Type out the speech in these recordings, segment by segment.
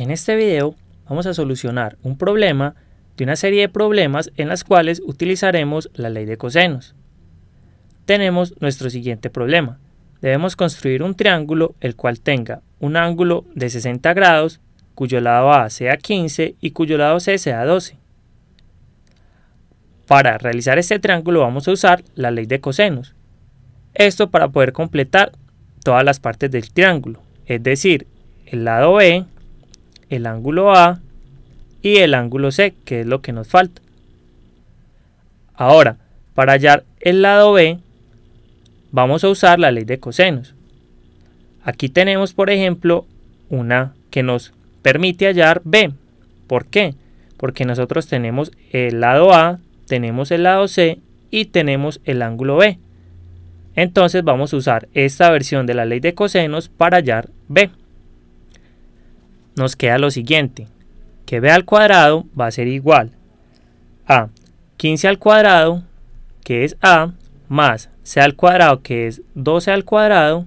En este video vamos a solucionar un problema de una serie de problemas en las cuales utilizaremos la ley de cosenos. Tenemos nuestro siguiente problema. Debemos construir un triángulo el cual tenga un ángulo de 60 grados, cuyo lado A sea 15 y cuyo lado C sea 12. Para realizar este triángulo vamos a usar la ley de cosenos. Esto para poder completar todas las partes del triángulo, es decir, el lado B, el ángulo A y el ángulo C, que es lo que nos falta. Ahora, para hallar el lado B, vamos a usar la ley de cosenos. Aquí tenemos, por ejemplo, una que nos permite hallar B. ¿Por qué? Porque nosotros tenemos el lado A, tenemos el lado C y tenemos el ángulo B. Entonces vamos a usar esta versión de la ley de cosenos para hallar B. Nos queda lo siguiente, que B al cuadrado va a ser igual a 15 al cuadrado, que es A, más C al cuadrado, que es 12 al cuadrado,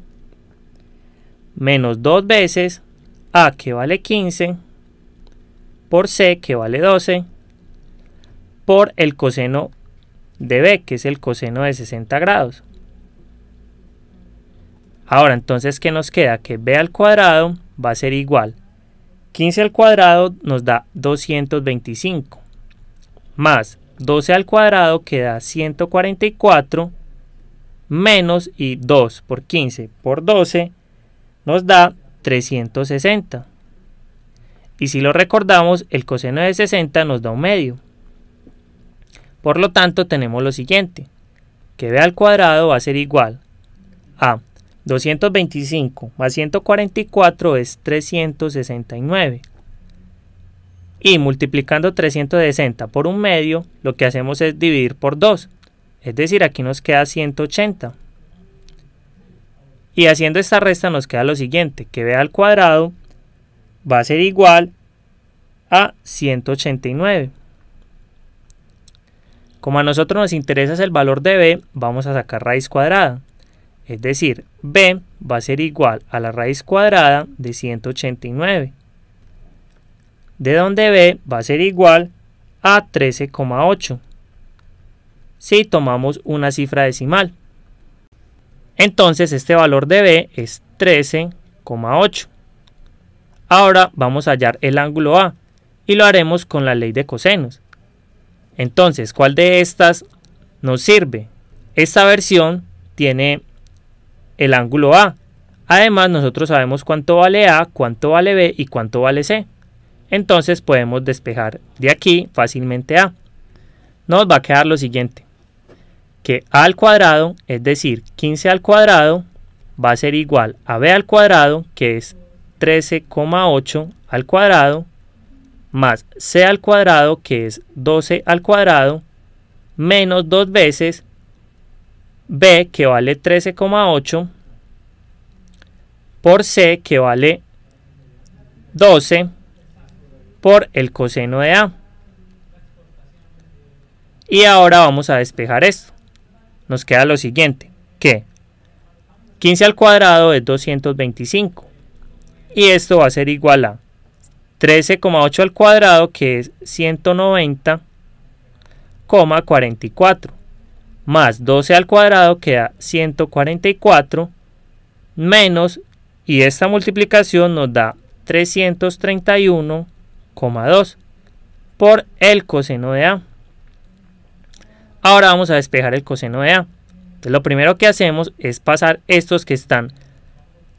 menos 2 veces A, que vale 15, por C, que vale 12, por el coseno de B, que es el coseno de 60 grados. Ahora, entonces, ¿qué nos queda? Que B al cuadrado va a ser igual. 15 al cuadrado nos da 225, más 12 al cuadrado que da 144, menos y 2 por 15 por 12 nos da 360. Y si lo recordamos, el coseno de 60 nos da un medio. Por lo tanto, tenemos lo siguiente, que B al cuadrado va a ser igual a 225 más 144 es 369. Y multiplicando 360 por un medio, lo que hacemos es dividir por 2. Es decir, aquí nos queda 180. Y haciendo esta resta nos queda lo siguiente, que B al cuadrado va a ser igual a 189. Como a nosotros nos interesa el valor de B, vamos a sacar raíz cuadrada. Es decir, B va a ser igual a la raíz cuadrada de 189. De donde B va a ser igual a 13,8. Si tomamos una cifra decimal. Entonces este valor de B es 13,8. Ahora vamos a hallar el ángulo A y lo haremos con la ley de cosenos. Entonces, ¿cuál de estas nos sirve? Esta versión tiene el ángulo A. Además, nosotros sabemos cuánto vale A, cuánto vale B y cuánto vale C. Entonces podemos despejar de aquí fácilmente A. Nos va a quedar lo siguiente, que A al cuadrado, es decir, 15 al cuadrado, va a ser igual a B al cuadrado, que es 13,8 al cuadrado, más C al cuadrado, que es 12 al cuadrado, menos 2 veces B, que vale 13,8, por C, que vale 12, por el coseno de A. Y ahora vamos a despejar esto. Nos queda lo siguiente, que 15 al cuadrado es 225. Y esto va a ser igual a 13,8 al cuadrado, que es 190,44. Más 12 al cuadrado que da 144, menos, y esta multiplicación nos da 331,2 por el coseno de A. Ahora vamos a despejar el coseno de A. Entonces, lo primero que hacemos es pasar estos que están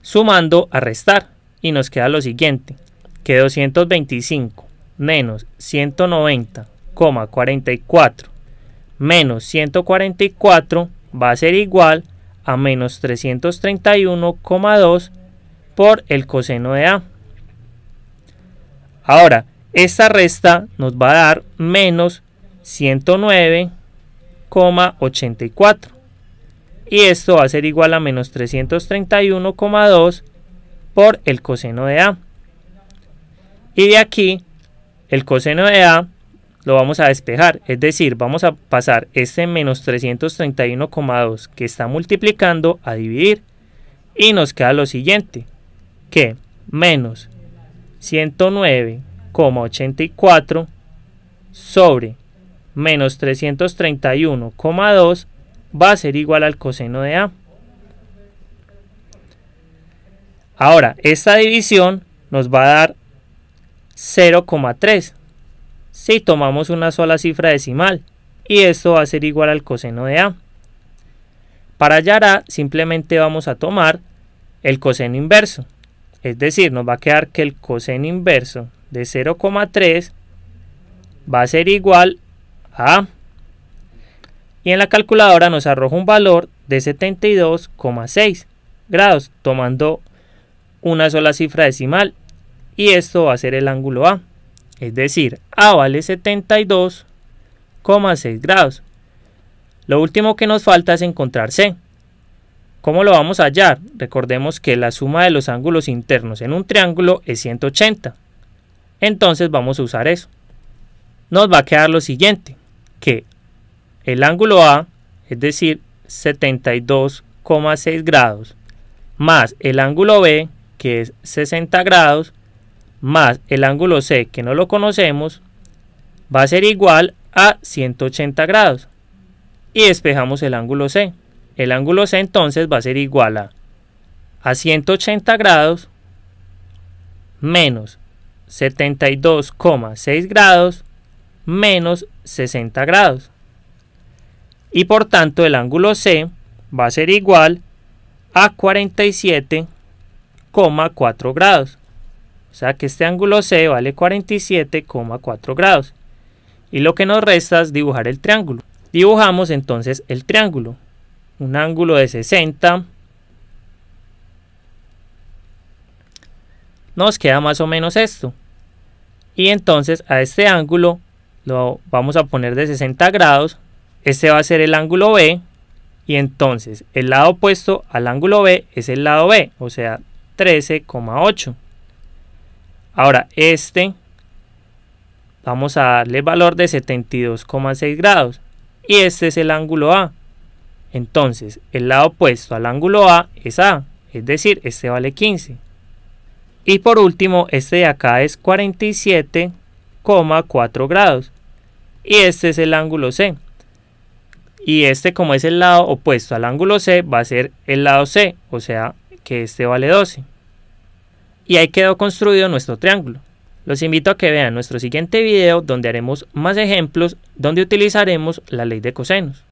sumando a restar y nos queda lo siguiente, que 225 menos 190,44 menos 144 va a ser igual a menos 331,2 por el coseno de A. Ahora, esta resta nos va a dar menos 109,84. Y esto va a ser igual a menos 331,2 por el coseno de A. Y de aquí, el coseno de A lo vamos a despejar, es decir, vamos a pasar este menos 331,2 que está multiplicando a dividir y nos queda lo siguiente, que menos 109,84 sobre menos 331,2 va a ser igual al coseno de A. Ahora, esta división nos va a dar 0,3 si tomamos una sola cifra decimal, y esto va a ser igual al coseno de A. Para hallar A, simplemente vamos a tomar el coseno inverso, es decir, nos va a quedar que el coseno inverso de 0,3 va a ser igual a A. Y en la calculadora nos arroja un valor de 72,6 grados, tomando una sola cifra decimal, y esto va a ser el ángulo A. Es decir, A vale 72,6 grados. Lo último que nos falta es encontrar C. ¿Cómo lo vamos a hallar? Recordemos que la suma de los ángulos internos en un triángulo es 180. Entonces vamos a usar eso. Nos va a quedar lo siguiente, que el ángulo A, es decir, 72,6 grados, más el ángulo B, que es 60 grados, más el ángulo C, que no lo conocemos, va a ser igual a 180 grados. Y despejamos el ángulo C. El ángulo C entonces va a ser igual a 180 grados menos 72,6 grados menos 60 grados. Y por tanto el ángulo C va a ser igual a 47,4 grados. O sea que este ángulo C vale 47,4 grados. Y lo que nos resta es dibujar el triángulo. Dibujamos entonces el triángulo. Un ángulo de 60. Nos queda más o menos esto. Y entonces a este ángulo lo vamos a poner de 60 grados. Este va a ser el ángulo B. Y entonces el lado opuesto al ángulo B es el lado B, o sea 13,8. Ahora este vamos a darle el valor de 72,6 grados. Y este es el ángulo A. Entonces el lado opuesto al ángulo A es A, es decir, este vale 15. Y por último, este de acá es 47,4 grados. Y este es el ángulo C. Y este, como es el lado opuesto al ángulo C, va a ser el lado C, o sea que este vale 12. Y ahí quedó construido nuestro triángulo. Los invito a que vean nuestro siguiente video donde haremos más ejemplos donde utilizaremos la ley de cosenos.